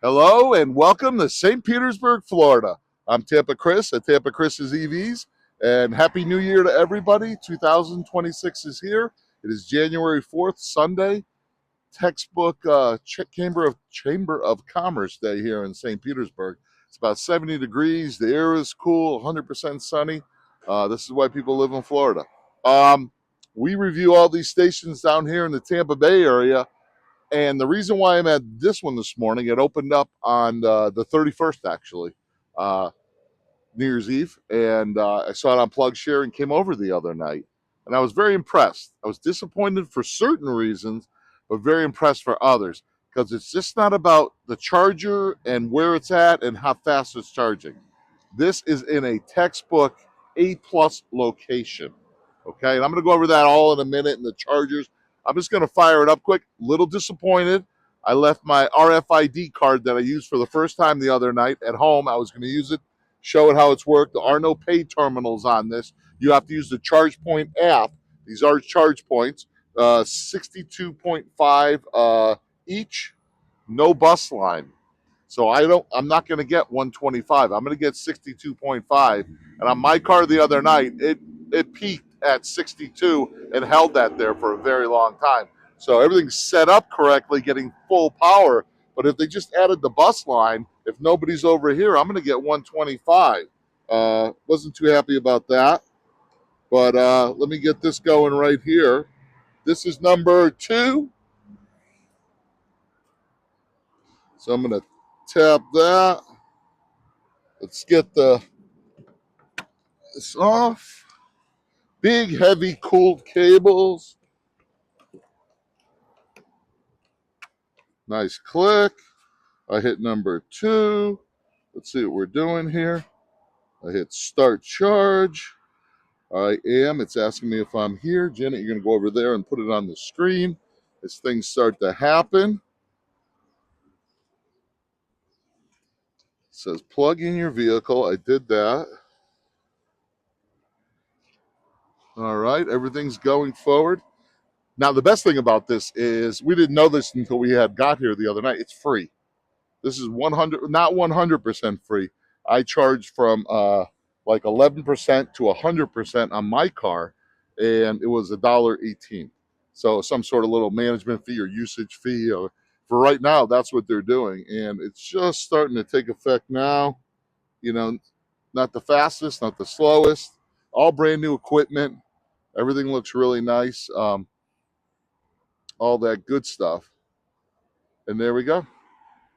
Hello and welcome to St. Petersburg, Florida. I'm Tampa Chris at Tampa Chris's EVs, and Happy New Year to everybody. 2026 is here. It is January 4th, Sunday. Textbook Chamber of Commerce Day here in St. Petersburg. It's about 70 degrees. The air is cool, 100% sunny. This is why people live in Florida. Um, we review all these stations down here in the Tampa Bay area, and the reason why I'm at this one this morning, it opened up on the 31st, actually, uh, New Year's Eve. And I saw it on PlugShare and came over the other night. And I was very impressed. I was disappointed for certain reasons, but very impressed for others because it's just not about the charger and where it's at and how fast it's charging. This is in a textbook A plus location. Okay, and I'm going to go over that all in a minute and the chargers. I'm just going to fire it up quick. Little disappointed. I left my RFID card that I used for the first time the other night at home. I was going to use it, show it how it's worked. There are no pay terminals on this. You have to use the ChargePoint app. These are ChargePoints, 62.5 each, no bus line. So I'm not going to get 125. I'm going to get 62.5. And on my car the other night, it peaked at 62 and held that there for a very long time. So everything's set up correctly, getting full power. But if they just added the bus line, if nobody's over here, I'm going to get 125. Wasn't too happy about that. But let me get this going right here. This is number 2. So I'm going to tap that. Let's get this off. Big, heavy, cooled cables. Nice click. I hit number 2. Let's see what we're doing here. I hit start charge. I am. It's asking me if I'm here. Janet, you're going to go over there and put it on the screen as things start to happen. It says plug in your vehicle. I did that. All right. Everything's going forward. Now, the best thing about this is we didn't know this until we had got here the other night. It's free. This is 100, not 100% free. I charged from like 11% to 100% on my car, and it was $1.18. So some sort of little management fee or usage fee. Or for right now, that's what they're doing, and it's just starting to take effect now. You know, not the fastest, not the slowest. All brand new equipment. Everything looks really nice. All that good stuff. And there we go.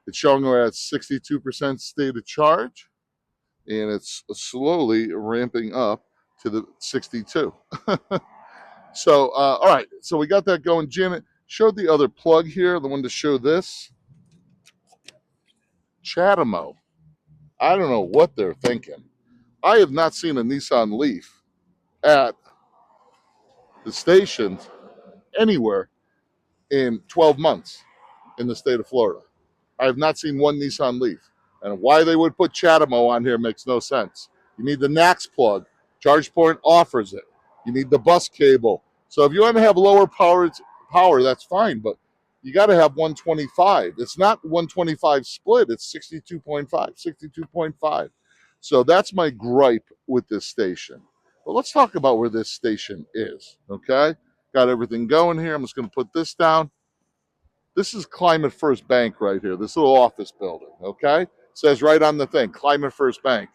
It's showing we're at 62% state of charge, and it's slowly ramping up to the 62. So, all right. So we got that going. Janet showed the other plug here, the one to show this. Chatamo. I don't know what they're thinking. I have not seen a Nissan Leaf at the stations anywhere in 12 months in the state of Florida. I have not seen one Nissan Leaf. And why they would put Chatamo on here makes no sense. You need the NAX plug. ChargePoint offers it. You need the bus cable. So if you want to have lower power, that's fine, but you got to have 125. It's not 125 split, it's 62.5, 62.5. So that's my gripe with this station. But let's talk about where this station is, okay? Got everything going here. I'm just going to put this down. This is Climate First Bank right here, this little office building, okay? It says right on the thing, Climate First Bank.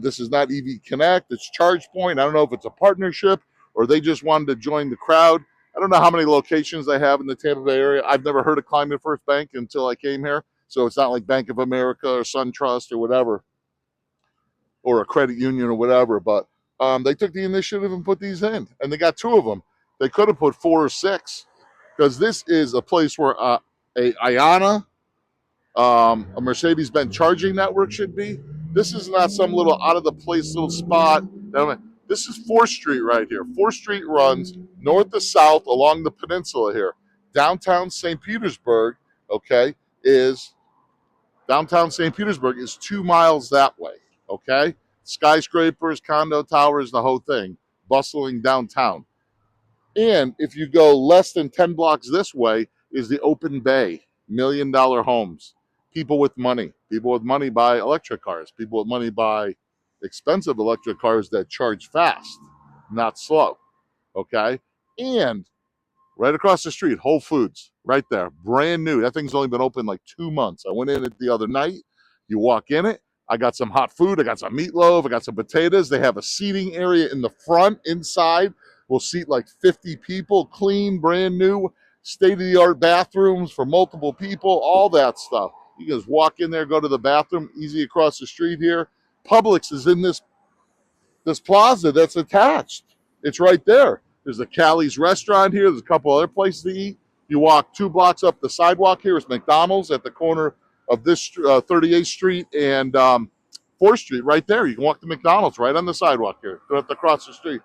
This is not EV Connect, it's ChargePoint. I don't know if it's a partnership or they just wanted to join the crowd. I don't know how many locations they have in the Tampa Bay area. I've never heard of Climate First Bank until I came here. So it's not like Bank of America or SunTrust or whatever, or a credit union or whatever. But they took the initiative and put these in, and they got 2 of them. They could have put 4 or 6 because this is a place where a Iana, a Mercedes-Benz charging network should be. This is not some little out of the place little spot. This is 4th Street right here. 4th Street runs north to south along the peninsula here. Downtown St. Petersburg, okay, is downtown St. Petersburg is 2 miles that way, okay? Skyscrapers, condo towers, the whole thing, bustling downtown. And if you go less than 10 blocks this way is the open bay, $1 million homes. People with money. People with money buy electric cars. People with money buy expensive electric cars that charge fast, not slow. Okay. And right across the street, Whole Foods, right there, brand new. That thing's only been open like 2 months. I went in it the other night. You walk in it. I got some hot food. I got some meatloaf. I got some potatoes. They have a seating area in the front. Inside, we'll seat like 50 people. Clean, brand new, state of the art bathrooms for multiple people. All that stuff. You can just walk in there, go to the bathroom, easy across the street here. Publix is in this plaza that's attached. It's right there. There's a Callie's restaurant here. There's a couple other places to eat. You walk 2 blocks up the sidewalk here. It's McDonald's at the corner of this 38th Street and 4th Street right there. You can walk to McDonald's right on the sidewalk here. Don't have to cross the street.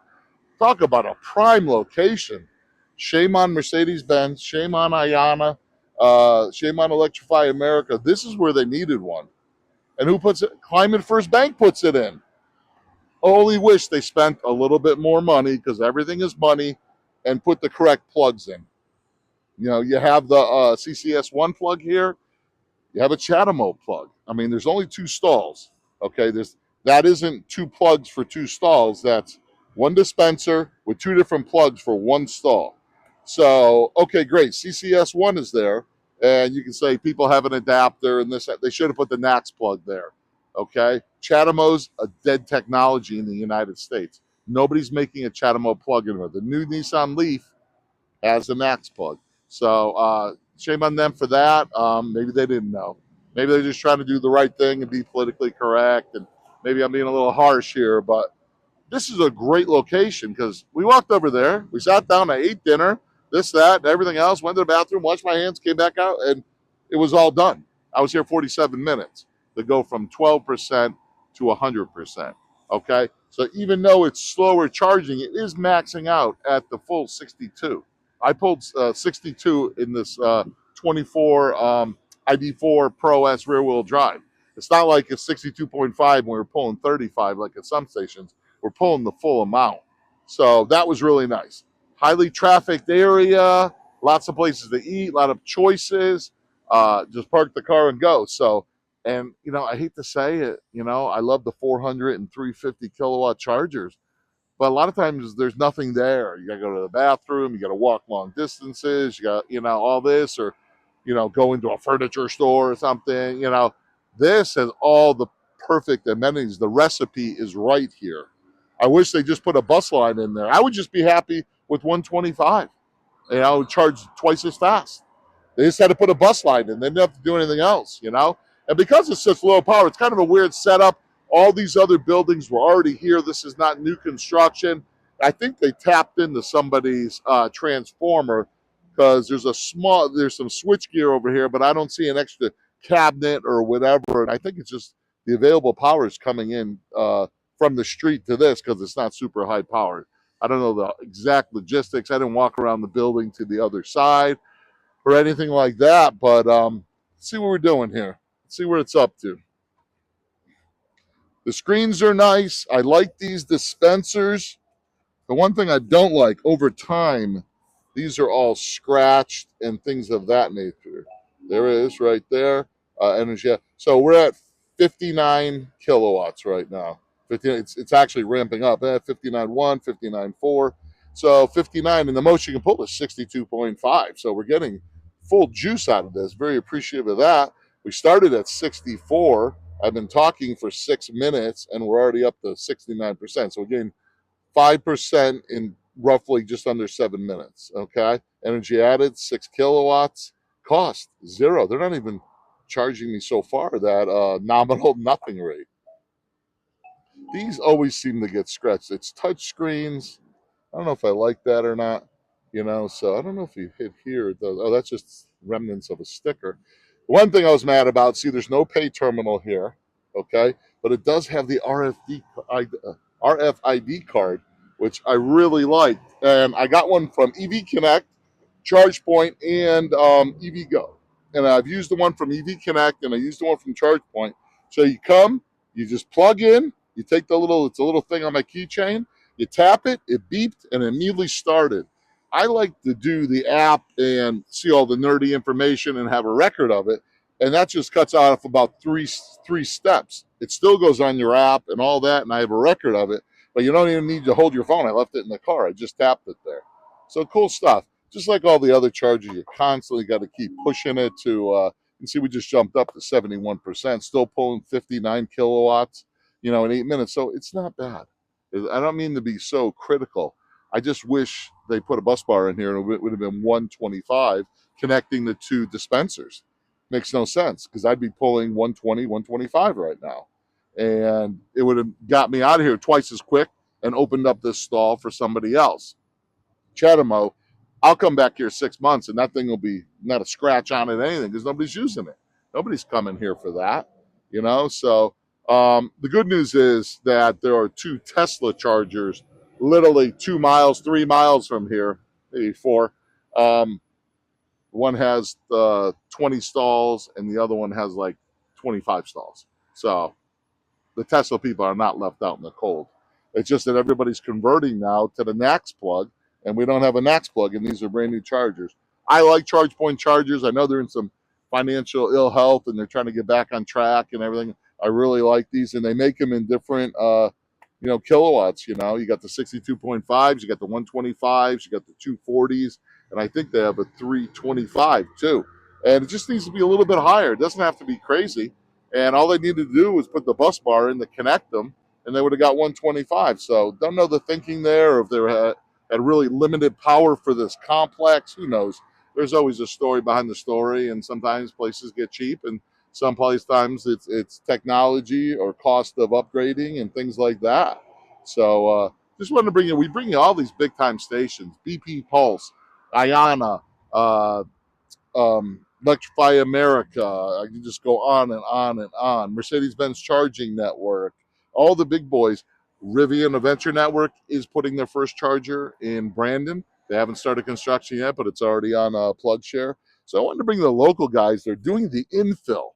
Talk about a prime location. Shame on Mercedes-Benz. Shame on Ayana. Shame on Electrify America. This is where they needed one. And who puts it? Climate First Bank puts it in. Only wish they spent a little bit more money because everything is money and put the correct plugs in. You know, you have the CCS1 plug here. You have a Chatamo plug. I mean, there's only 2 stalls. Okay, that isn't 2 plugs for 2 stalls. That's 1 dispenser with 2 different plugs for 1 stall. So, okay, great. CCS1 is there. And you can say people have an adapter and this. They should have put the NAX plug there. Okay, Chatamo's a dead technology in the United States. Nobody's making a Chatamo plug anymore. The new Nissan Leaf has a NAX plug. So shame on them for that. Maybe they didn't know. Maybe they're just trying to do the right thing and be politically correct. And maybe I'm being a little harsh here, but this is a great location because we walked over there, we sat down, I ate dinner, this, that, and everything else, went to the bathroom, washed my hands, came back out, and it was all done. I was here 47 minutes to go from 12% to 100%. Okay, so even though it's slower charging, it is maxing out at the full 62. I pulled 62 in this 24 ID4 Pro S rear wheel drive. It's not like it's 62.5 when we were pulling 35 like at some stations. We're pulling the full amount. So that was really nice. Highly trafficked area, lots of places to eat, a lot of choices. Just park the car and go. So, and you know, I hate to say it, you know, I love the 400 and 350 kilowatt chargers, but a lot of times there's nothing there. You got to go to the bathroom, you got to walk long distances, you got, you know, all this, or, you know, go into a furniture store or something. You know, this has all the perfect amenities. The recipe is right here. I wish they just put a bus line in there. I would just be happy with 125. You know, I would charge twice as fast. They just had to put a bus line in. They didn't have to do anything else, you know? And because it's such low power, it's kind of a weird setup. All these other buildings were already here. This is not new construction. I think they tapped into somebody's transformer because there's some switch gear over here, but I don't see an extra cabinet or whatever. And I think it's just the available power is coming in from the street to this because it's not super high powered. I don't know the exact logistics. I didn't walk around the building to the other side or anything like that, but let's see what we're doing here. Let's see where it's up to. The screens are nice. I like these dispensers. The one thing I don't like, over time, these are all scratched and things of that nature. There it is right there. Energy. So we're at 59 kilowatts right now. 50, it's actually ramping up. 59.1, 59.4. So 59, and the most you can pull is 62.5. So we're getting full juice out of this. Very appreciative of that. We started at 64. I've been talking for 6 minutes, and we're already up to 69%. So again, 5% in roughly just under 7 minutes. Okay. Energy added 6 kilowatts. Cost zero. They're not even charging me so far that nominal nothing rate. These always seem to get scratched. It's touch screens. I don't know if I like that or not. You know, so I don't know if you hit here. It does. Oh, that's just remnants of a sticker. One thing I was mad about, see, there's no pay terminal here. Okay. But it does have the RFID card, which I really liked. And I got one from EV Connect, ChargePoint, and EV Go. And I've used the one from EV Connect and I used the one from ChargePoint. So you come, you just plug in, you take it's a little thing on my keychain, you tap it, it beeped, and it immediately started. I like to do the app and see all the nerdy information and have a record of it. and that just cuts off about three steps. It still goes on your app and all that, and I have a record of it. But you don't even need to hold your phone. I left it in the car. I just tapped it there. So cool stuff. Just like all the other chargers, you constantly got to keep pushing it to. You see, we just jumped up to 71%, still pulling 59 kilowatts, in 8 minutes. So it's not bad. I don't mean to be so critical. I just wish they put a bus bar in here and it would have been 125 connecting the two dispensers. Makes no sense because I'd be pulling 120, 125 right now. And it would have got me out of here twice as quick and opened up this stall for somebody else. Chatamo, I'll come back here 6 months and that thing will be not a scratch on it, anything, because nobody's using it. Nobody's coming here for that. So the good news is that there are two Tesla chargers literally 2 miles, 3 miles from here, maybe four. One has 20 stalls and the other one has like 25 stalls. So the Tesla people are not left out in the cold. It's just that everybody's converting now to the NAX plug, and we don't have a NAX plug, and these are brand new chargers. I like ChargePoint chargers. I know they're in some financial ill health, and they're trying to get back on track and everything. I really like these, and they make them in different, kilowatts. You got the 62.5s, you got the 125s, you got the 240s, and I think they have a 325 too. And it just needs to be a little bit higher. It doesn't have to be crazy. And all they needed to do was put the bus bar in to connect them, and they would have got 125. So don't know the thinking there, or if they had really limited power for this complex. Who knows? There's always a story behind the story, and sometimes places get cheap, and some times it's technology or cost of upgrading and things like that. So just wanted to we bring you all these big time stations: BP Pulse, Ayana, Electrify America. I can just go on and on and on. Mercedes-Benz Charging Network, all the big boys. Rivian Adventure Network is putting their first charger in Brandon. They haven't started construction yet, but it's already on PlugShare. So I wanted to bring the local guys. They're doing the infill.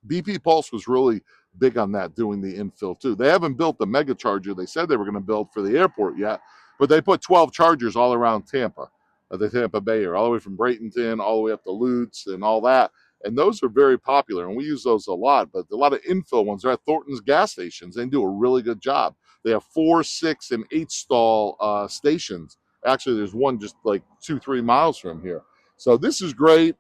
BP Pulse was really big on that, doing the infill too. They haven't built the mega charger they said they were going to build for the airport yet, but they put 12 chargers all around Tampa, the Tampa Bay area, all the way from Bradenton, all the way up to Lutz and all that. And those are very popular, and we use those a lot. But a lot of infill ones are at Thornton's gas stations. They do a really good job. They have 4, 6, and 8 stall stations. Actually, there's one just like 2-3 miles from here. So this is great.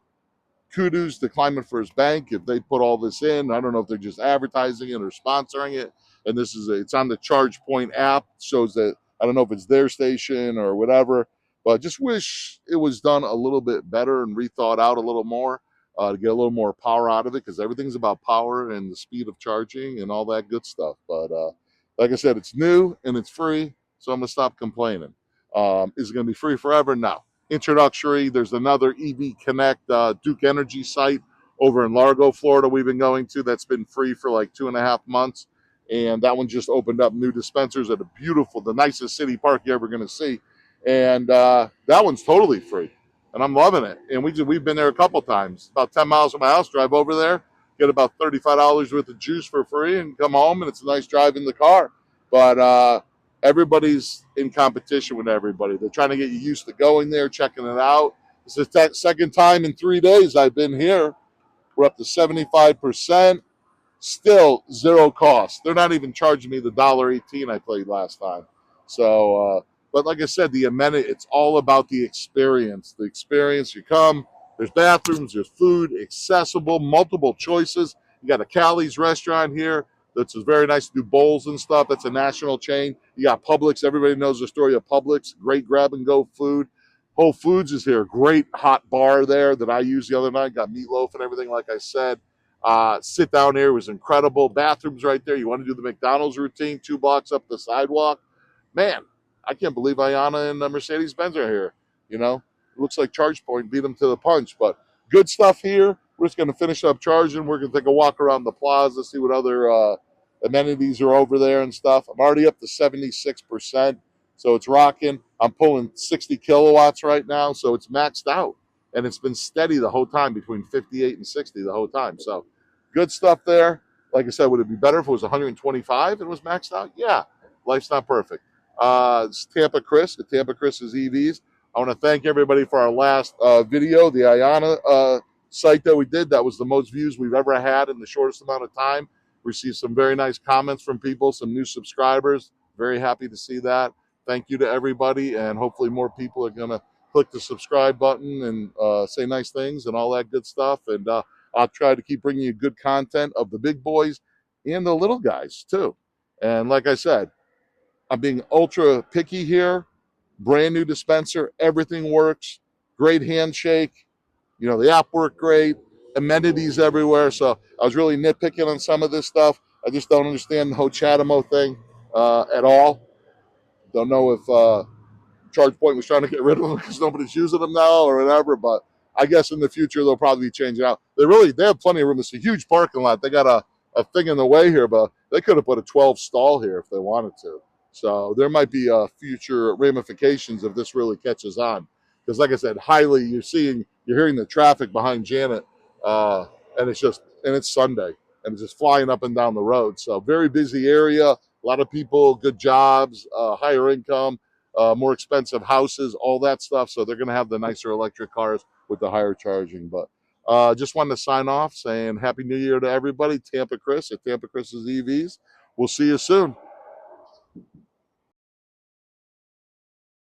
Kudos to Climate First Bank if they put all this in. I don't know if they're just advertising it or sponsoring it. And it's on the ChargePoint app. Shows that, I don't know if it's their station or whatever, but just wish it was done a little bit better and rethought out a little more to get a little more power out of it, because everything's about power and the speed of charging and all that good stuff. But like I said, it's new and it's free, so I'm gonna stop complaining. Is it gonna be free forever? No. Introductory. There's another EV Connect Duke Energy site over in Largo, Florida, we've been going to. That's been free for like 2.5 months. And that one just opened up new dispensers at the nicest city park you're ever going to see. And that one's totally free. And I'm loving it. And we've been there a couple times. About 10 miles from my house, drive over there, get about $35 worth of juice for free, and come home. And it's a nice drive in the car. But everybody's in competition with everybody. They're trying to get you used to going there, checking it out. It's the second time in 3 days I've been here. We're up to 75%. Still zero cost. They're not even charging me the $1.18 I played last time. So, but like I said, the amenity, it's all about the experience. The experience, you come, there's bathrooms, there's food, accessible, multiple choices. You got a Callie's restaurant here that's very nice to do bowls and stuff. That's a national chain. You got Publix. Everybody knows the story of Publix. Great grab and go food. Whole Foods is here. Great hot bar there that I used the other night. Got meatloaf and everything, like I said. Sit down here was incredible. Bathrooms right there. You want to do the McDonald's routine, 2 blocks up the sidewalk. Man, I can't believe Ayana and Mercedes-Benz are here. It looks like ChargePoint beat them to the punch, but good stuff here. We're just going to finish up charging. We're going to take a walk around the plaza, see what other amenities are over there and stuff. I'm already up to 76%, so it's rocking. I'm pulling 60 kilowatts right now, so it's maxed out. And it's been steady the whole time, between 58 and 60 the whole time. So good stuff there. Like I said, would it be better if it was 125 and it was maxed out? Yeah, life's not perfect. It's Tampa Chris is EVs. I want to thank everybody for our last video, the Ayana site that we did. That was the most views we've ever had in the shortest amount of time. Received some very nice comments from people, some new subscribers. Very happy to see that. Thank you to everybody, and hopefully more people are going to click the subscribe button and say nice things and all that good stuff. And I'll try to keep bringing you good content of the big boys and the little guys too. And like I said, I'm being ultra picky here. Brand new dispenser, everything works. Great handshake. You know, the app worked great. Amenities everywhere. So I was really nitpicking on some of this stuff. I just don't understand the whole Chatamo thing at all. Don't know if ChargePoint was trying to get rid of them because nobody's using them now or whatever. But I guess in the future they'll probably be changing out. They have plenty of room. It's a huge parking lot. They got a thing in the way here, but they could have put a 12 stall here if they wanted to. So there might be future ramifications if this really catches on. Because like I said, you're hearing the traffic behind Janet, and it's Sunday and it's just flying up and down the road. So very busy area. A lot of people, good jobs, higher income, more expensive houses, all that stuff. So they're going to have the nicer electric cars with the higher charging. But just wanted to sign off saying Happy New Year to everybody. Tampa Chris at Tampa Chris's EVs. We'll see you soon.